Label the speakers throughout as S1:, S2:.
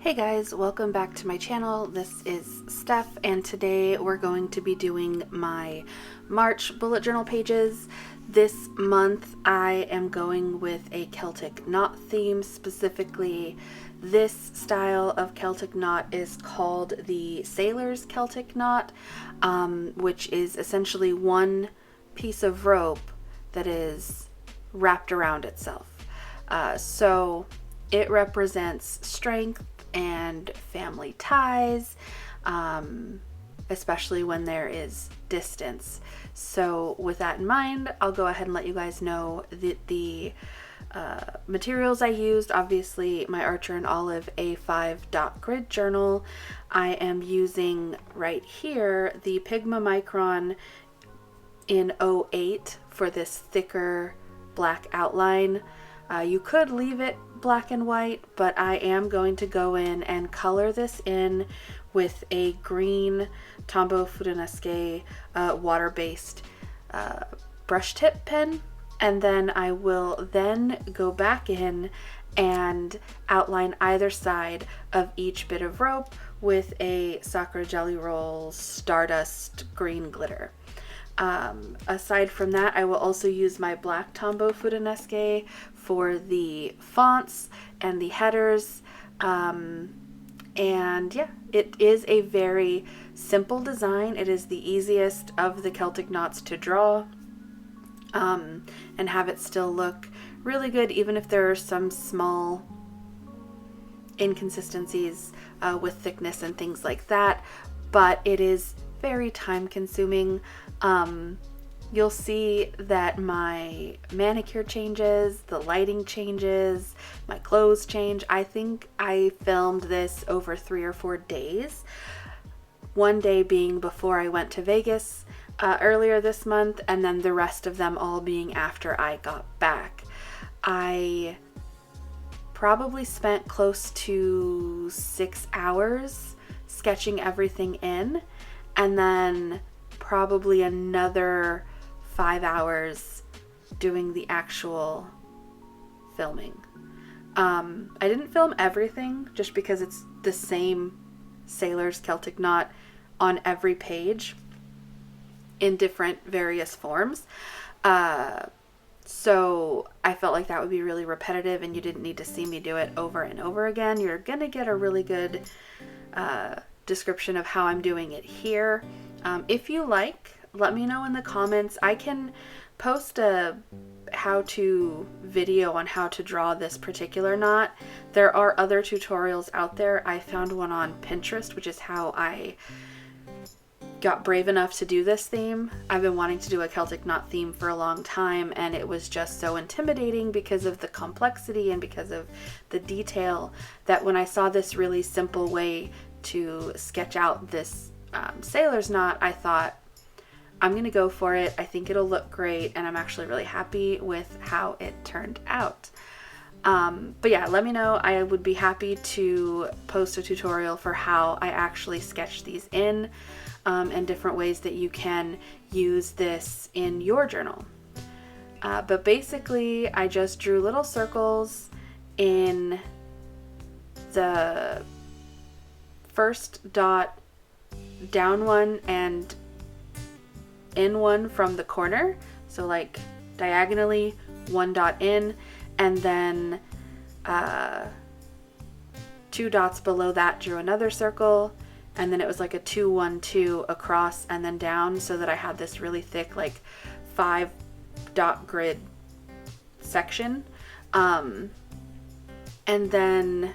S1: Hey guys, welcome back to my channel. This is Steph, and today we're going to be doing my March bullet journal pages. This month I am going with a Celtic knot theme. Specifically, this style of Celtic knot is called the Sailor's Celtic knot, which is essentially one piece of rope that is wrapped around itself. So it represents strength and family ties, especially when there is distance. So with that in mind, I'll go ahead and let you guys know that the materials I used. Obviously, my Archer and Olive A5 dot grid journal. I am using right here the Pigma Micron in 08 for this thicker black outline. You could leave it black and white, but I am going to go in and color this in with a green Tombow Fudenosuke water-based brush tip pen, and then I will then go back in and outline either side of each bit of rope with a Sakura Jelly Roll Stardust green glitter. Aside from that, I will also use my black Tombow Fudenosuke for the fonts and the headers. And yeah, it is a very simple design. It is the easiest of the Celtic knots to draw, and have it still look really good, even if there are some small inconsistencies with thickness and things like that. But it is very time consuming. You'll see that my manicure changes, the lighting changes, my clothes change. I think I filmed this over 3 or 4 days. One day being before I went to Vegas earlier this month, and then the rest of them all being after I got back. I probably spent close to 6 hours sketching everything in, and then probably another 5 hours doing the actual filming. I didn't film everything just because it's the same Sailor's Celtic knot on every page in different various forms. So I felt like that would be really repetitive, and you didn't need to see me do it over and over again. You're gonna get a really good description of how I'm doing it here. If you like, let me know in the comments. I can post a how-to video on how to draw this particular knot. There are other tutorials out there. I found one on Pinterest, which is how I got brave enough to do this theme. I've been wanting to do a Celtic knot theme for a long time, and it was just so intimidating because of the complexity and because of the detail, that when I saw this really simple way to sketch out this sailor's knot, I thought, I'm gonna go for it. I think it'll look great, and I'm actually really happy with how it turned out. But yeah, let me know. I would be happy to post a tutorial for how I actually sketch these in, and different ways that you can use this in your journal. But basically, I just drew little circles in the first dot, down one and in one from the corner, so like diagonally 1 dot in, and then 2 dots below that drew another circle, and then it was like a 2 1 2 across and then down, so that I had this really thick like 5 dot grid section, and then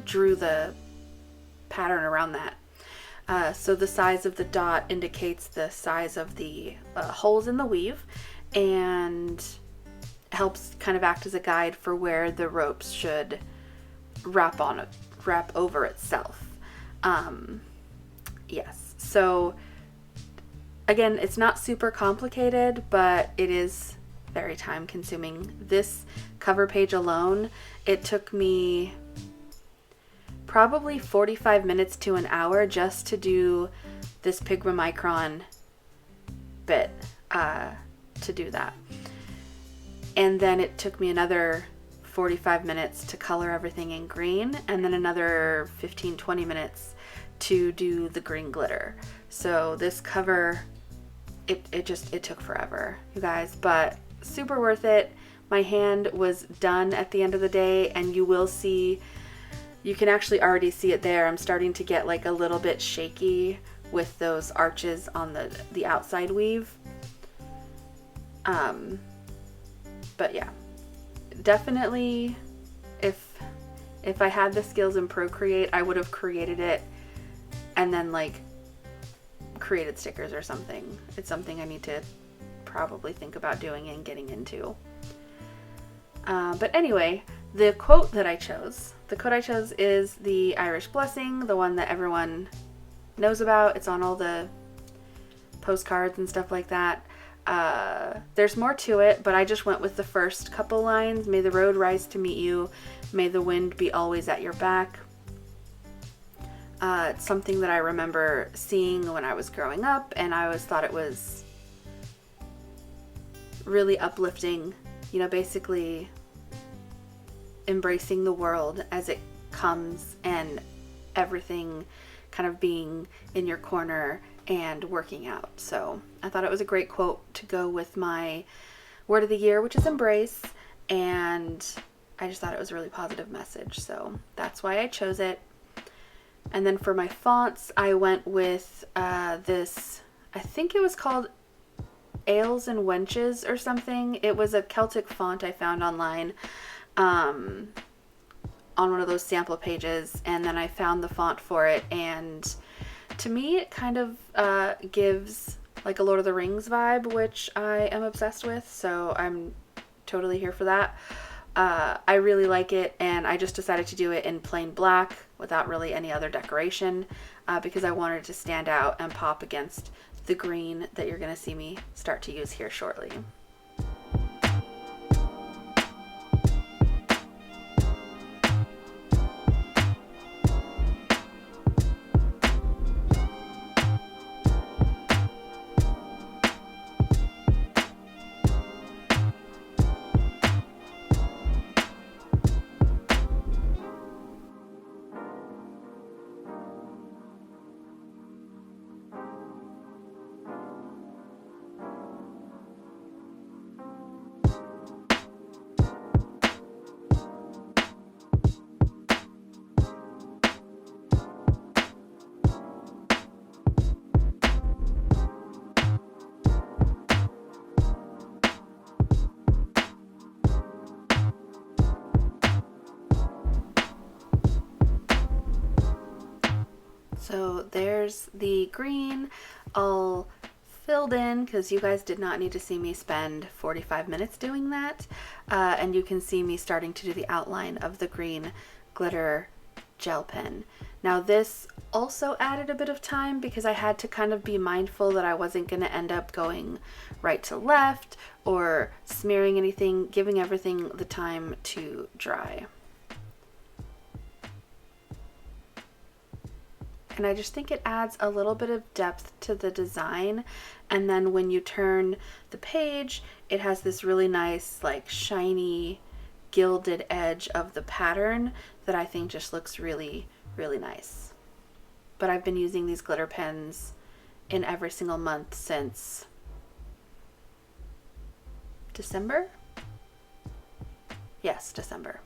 S1: drew the pattern around that. So the size of the dot indicates the size of the holes in the weave, and helps kind of act as a guide for where the ropes should wrap over itself. Yes, so again, it's not super complicated, but it is very time consuming. This cover page alone, it took me probably 45 minutes to an hour just to do this Pigma Micron bit, to do that. And then it took me another 45 minutes to color everything in green, and then another 15-20 minutes to do the green glitter. So this cover, it took forever, you guys, but super worth it. My hand was done at the end of the day, and you will see, you can actually already see it there. I'm starting to get like a little bit shaky with those arches on the outside weave. But yeah, definitely if I had the skills in Procreate, I would have created it and then like created stickers or something. It's something I need to probably think about doing and getting into. But anyway, the quote I chose is the Irish blessing, the one that everyone knows about. It's on all the postcards and stuff like that. There's more to it, but I just went with the first couple lines. May the road rise to meet you. May the wind be always at your back. It's something that I remember seeing when I was growing up, and I always thought it was really uplifting. You know, basically embracing the world as it comes and everything kind of being in your corner and working out. So I thought it was a great quote to go with my word of the year, which is embrace, and I just thought it was a really positive message, so that's why I chose it. And then for my fonts, I went with this, I think it was called Ales and Wenches or something. It was a Celtic font I found online on one of those sample pages, and then I found the font for it, and to me it kind of gives like a Lord of the Rings vibe, which I am obsessed with, so I'm totally here for that. I really like it, and I just decided to do it in plain black without really any other decoration because I wanted it to stand out and pop against the green that you're going to see me start to use here shortly. So there's the green all filled in, because you guys did not need to see me spend 45 minutes doing that. And you can see me starting to do the outline of the green glitter gel pen. Now this also added a bit of time because I had to kind of be mindful that I wasn't going to end up going right to left or smearing anything, giving everything the time to dry. And I just think it adds a little bit of depth to the design, and then when you turn the page, it has this really nice like shiny gilded edge of the pattern that I think just looks really, really nice. But I've been using these glitter pens in every single month since December? Yes, December.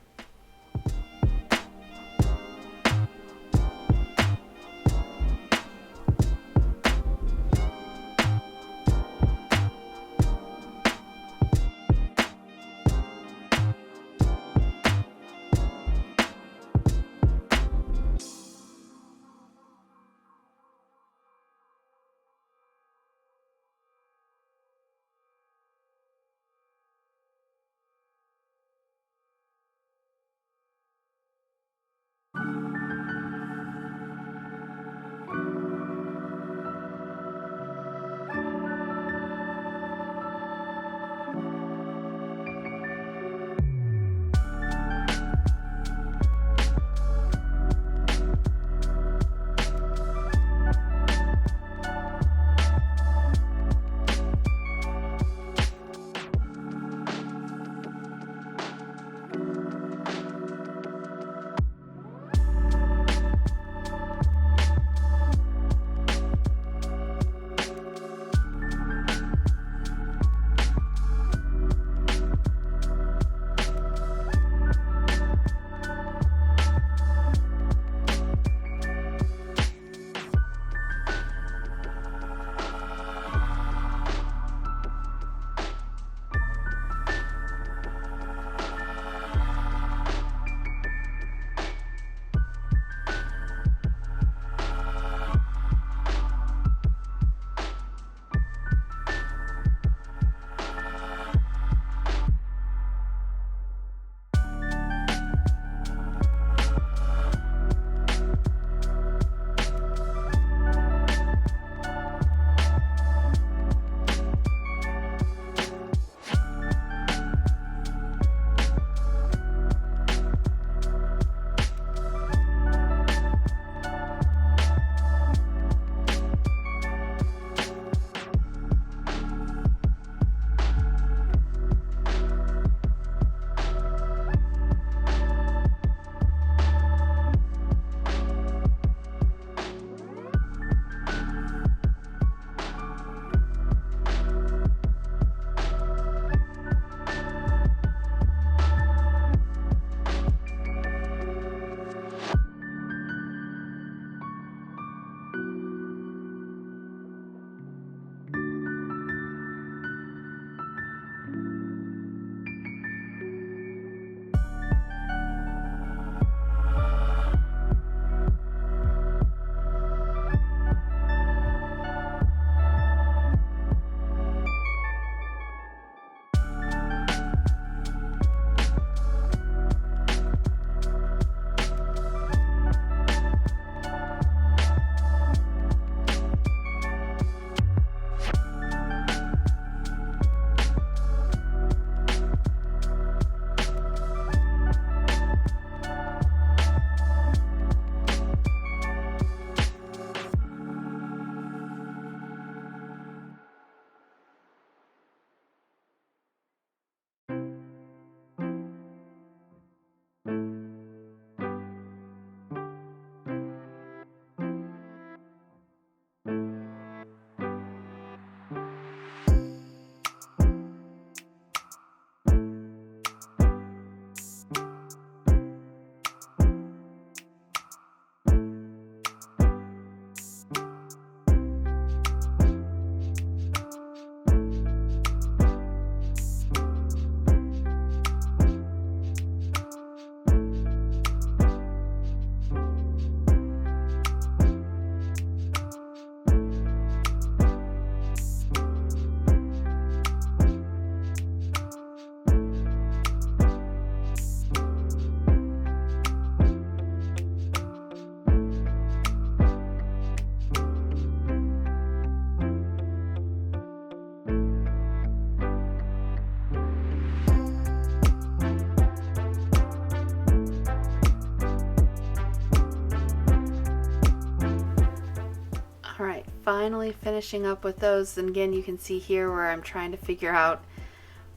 S1: finally finishing up with those. And again, you can see here where I'm trying to figure out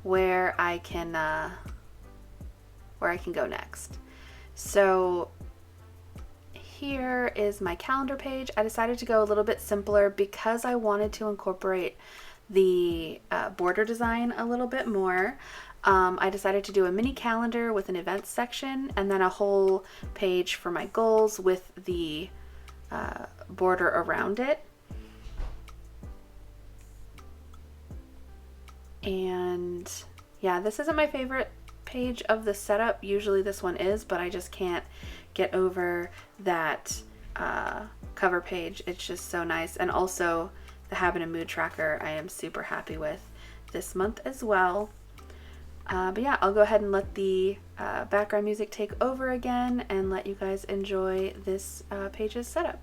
S1: where I can go next. So here is my calendar page. I decided to go a little bit simpler because I wanted to incorporate the border design a little bit more. I decided to do a mini calendar with an events section and then a whole page for my goals with the border around it. And yeah, this isn't my favorite page of the setup. Usually this one is, but I just can't get over that cover page. It's just so nice. And also the habit and mood tracker I am super happy with this month as well. But yeah, I'll go ahead and let the background music take over again and let you guys enjoy this page's setup.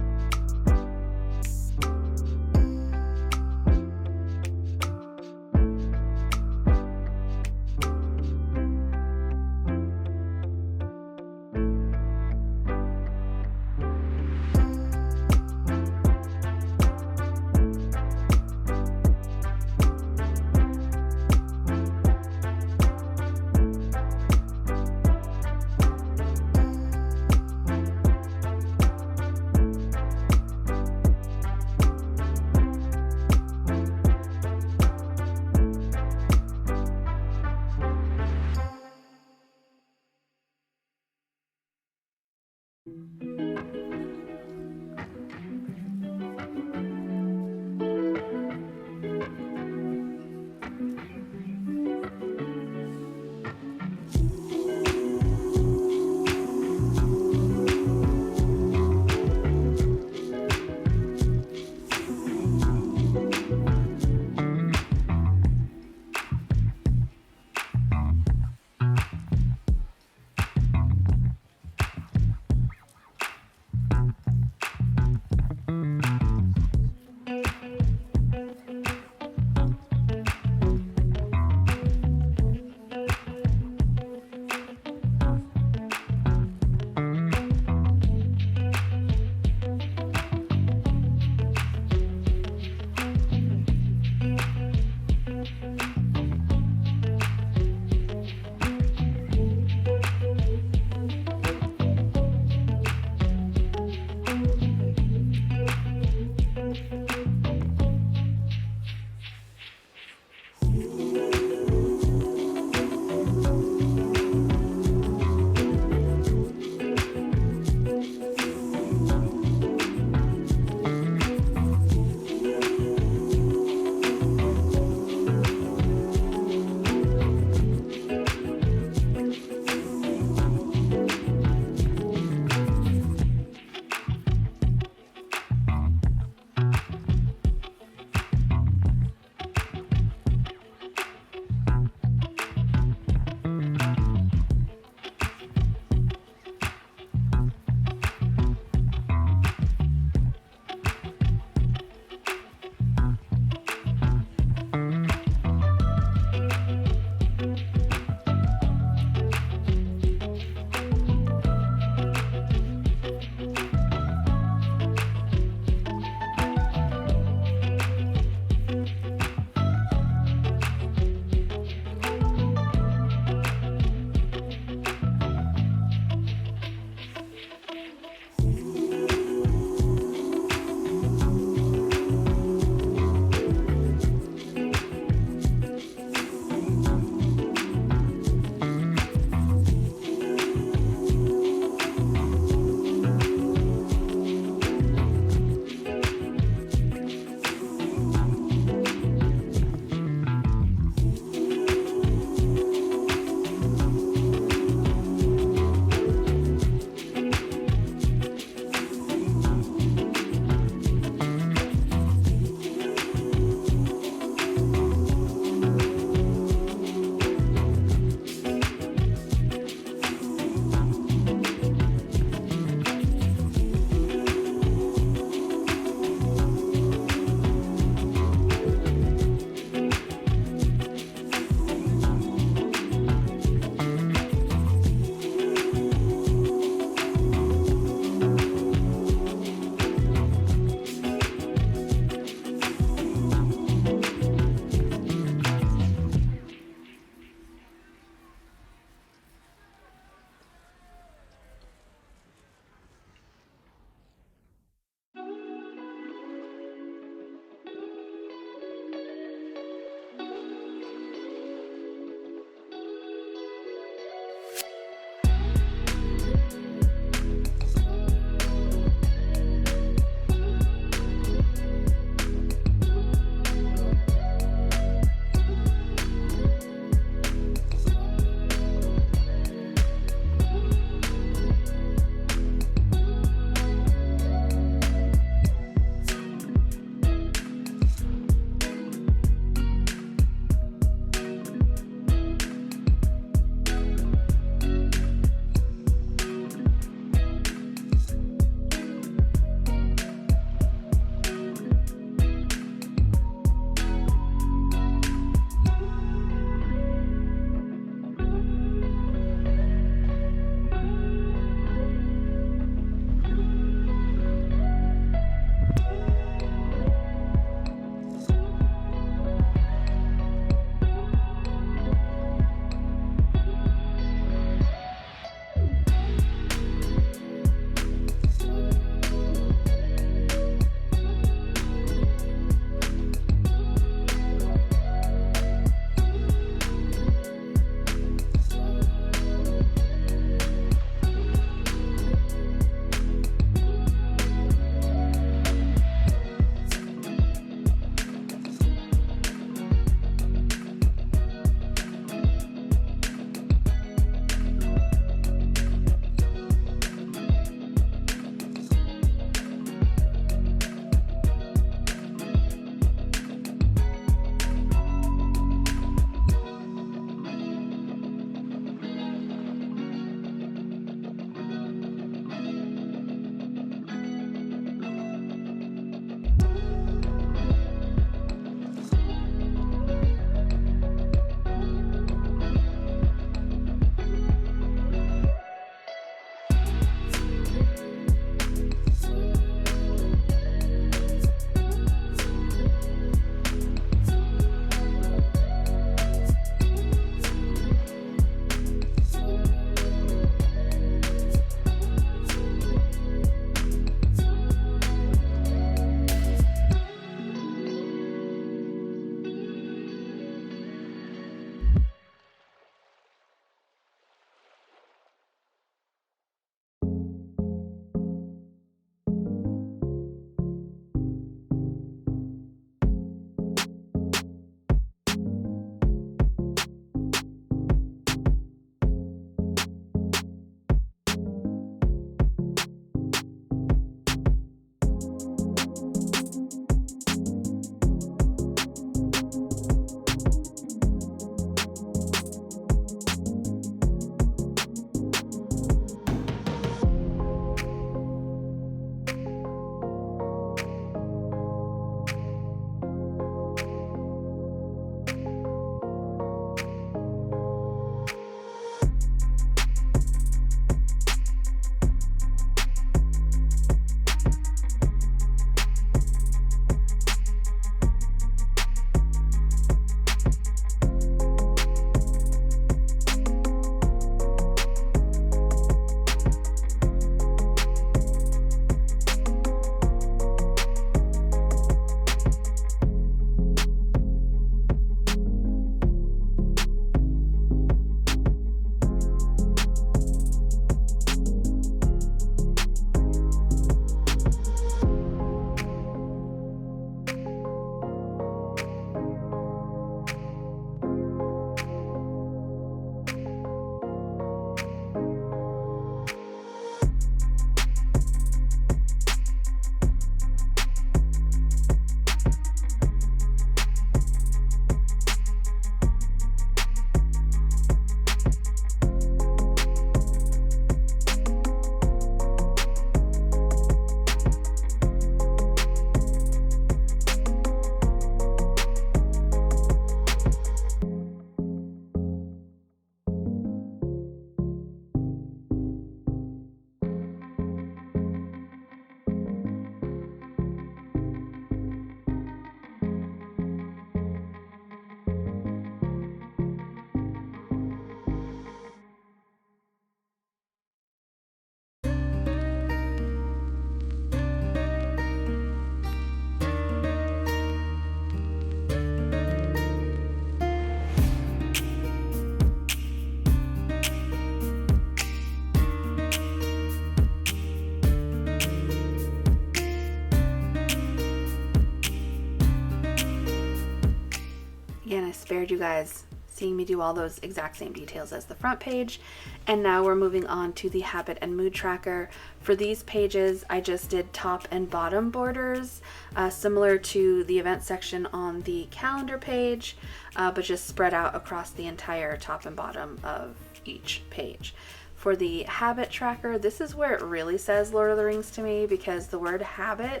S1: Again, I spared you guys seeing me do all those exact same details as the front page. And now we're moving on to the habit and mood tracker. For these pages, I just did top and bottom borders, similar to the event section on the calendar page, but just spread out across the entire top and bottom of each page. For the habit tracker, this is where it really says Lord of the Rings to me, because the word hobbits,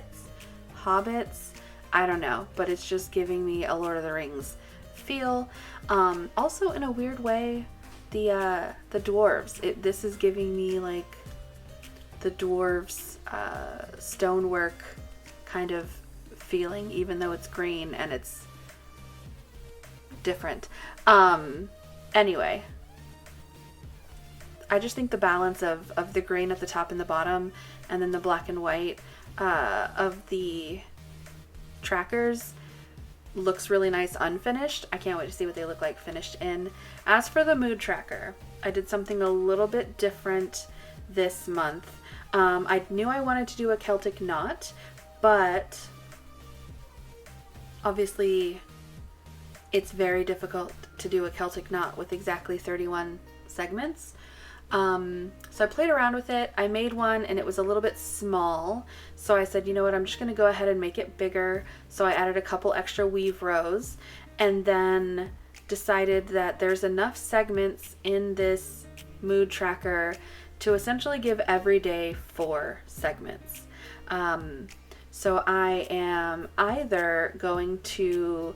S1: I don't know, but it's just giving me a Lord of the Rings feel. Also, in a weird way, the dwarves, this is giving me like the dwarves stonework kind of feeling, even though it's green and it's different. Anyway, I just think the balance of the green at the top and the bottom, and then the black and white of the trackers looks really nice unfinished. I can't wait to see what they look like finished in. As for the mood tracker, I did something a little bit different this month. I knew I wanted to do a Celtic knot, but obviously it's very difficult to do a Celtic knot with exactly 31 segments. So I played around with it. I made one and it was a little bit small. So I said, you know what, I'm just going to go ahead and make it bigger. So I added a couple extra weave rows and then decided that there's enough segments in this mood tracker to essentially give every day 4 segments. So I am either going to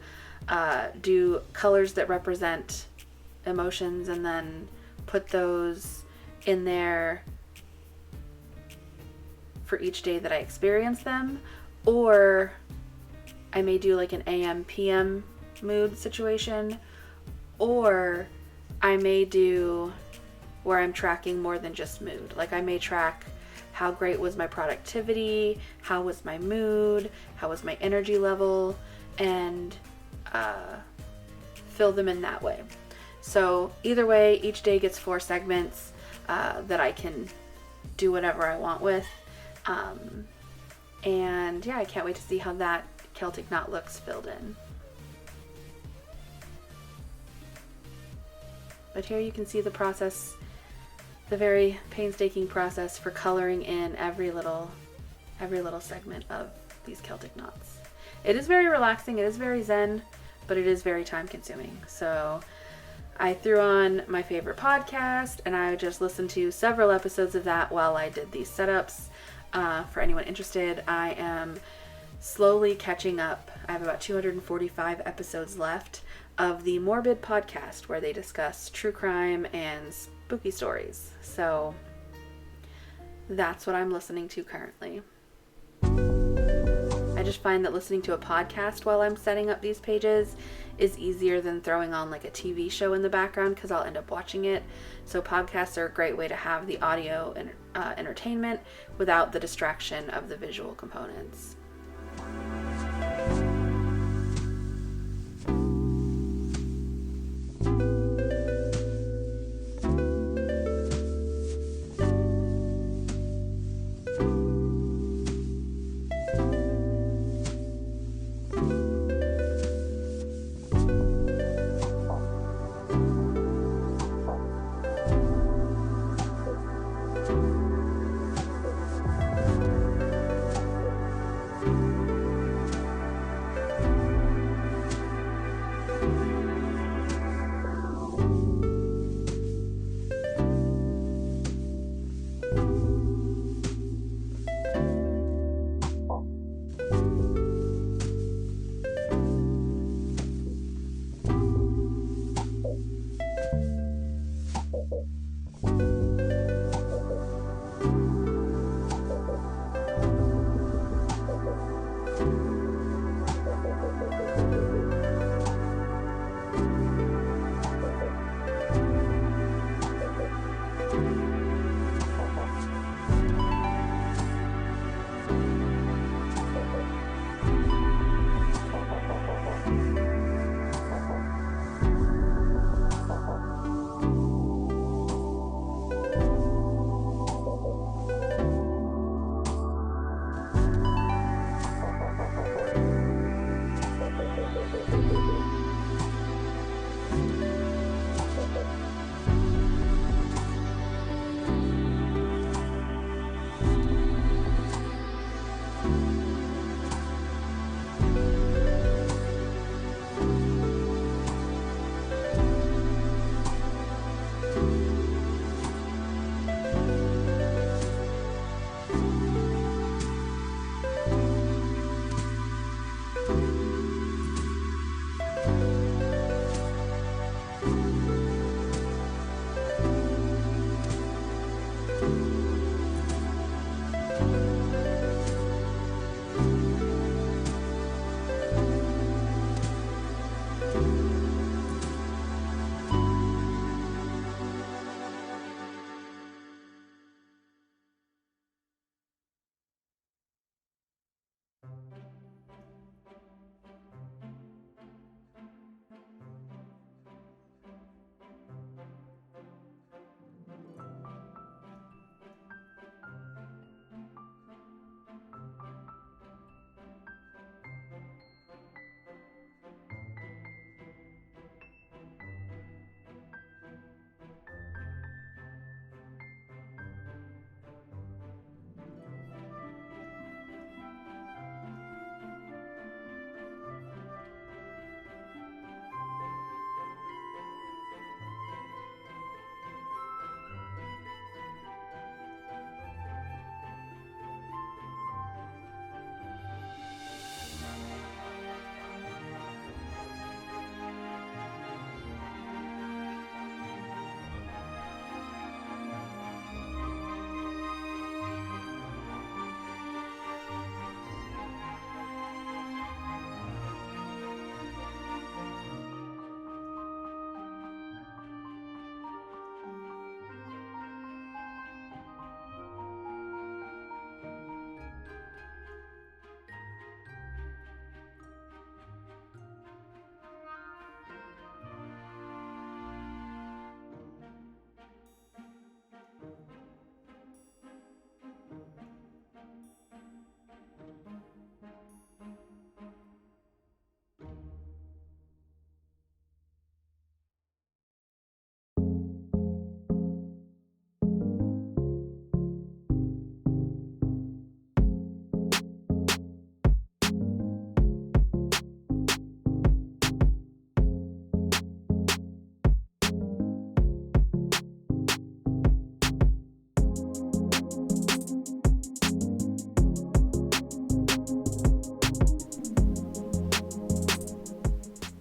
S1: do colors that represent emotions and then put those in there for each day that I experience them, or I may do like an AM PM mood situation, or I may do where I'm tracking more than just mood. Like I may track how great was my productivity, how was my mood, how was my energy level, and fill them in that way. So either way, each day gets 4 segments that I can do whatever I want with. And yeah, I can't wait to see how that Celtic knot looks filled in. But here you can see the process, the very painstaking process for coloring in every little segment of these Celtic knots. It is very relaxing, it is very zen, but it is very time consuming. So I threw on my favorite podcast and I just listened to several episodes of that while I did these setups. For anyone interested, I am slowly catching up. I have about 245 episodes left of the Morbid podcast where they discuss true crime and spooky stories. So that's what I'm listening to currently. I just find that listening to a podcast while I'm setting up these pages is easier than throwing on like a TV show in the background because I'll end up watching it. So podcasts are a great way to have the audio and entertainment without the distraction of the visual components.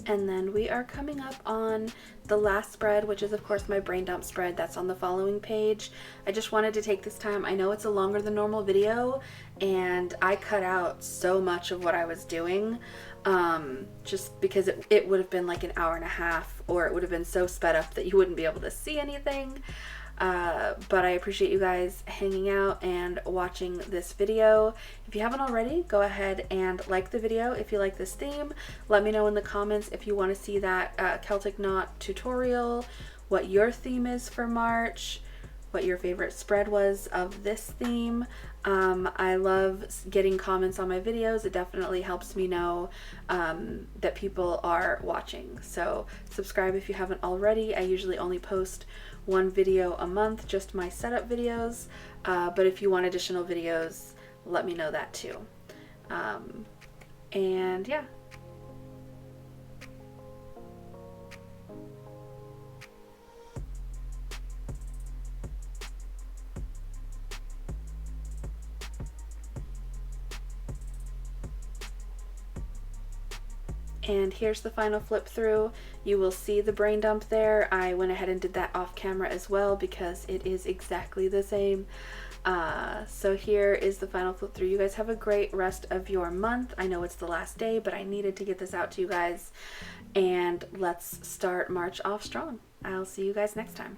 S1: And then we are coming up on the last spread, which is of course my brain dump spread. That's on the following page. I just wanted to take this time. I know it's a longer than normal video and I cut out so much of what I was doing just because it would have been like an hour and a half, or it would have been so sped up that you wouldn't be able to see anything. But I appreciate you guys hanging out and watching this video. If you haven't already, go ahead and like the video if you like this theme. Let me know in the comments if you want to see that Celtic knot tutorial, what your theme is for March, what your favorite spread was of this theme. I love getting comments on my videos. It definitely helps me know that people are watching. So subscribe if you haven't already. I usually only post one video a month, just my setup videos, but if you want additional videos, let me know that too. And yeah. And here's the final flip through. You will see the brain dump there. I went ahead and did that off camera as well because it is exactly the same. So here is the final flip through. You guys have a great rest of your month. I know it's the last day, but I needed to get this out to you guys. And let's start March off strong. I'll see you guys next time.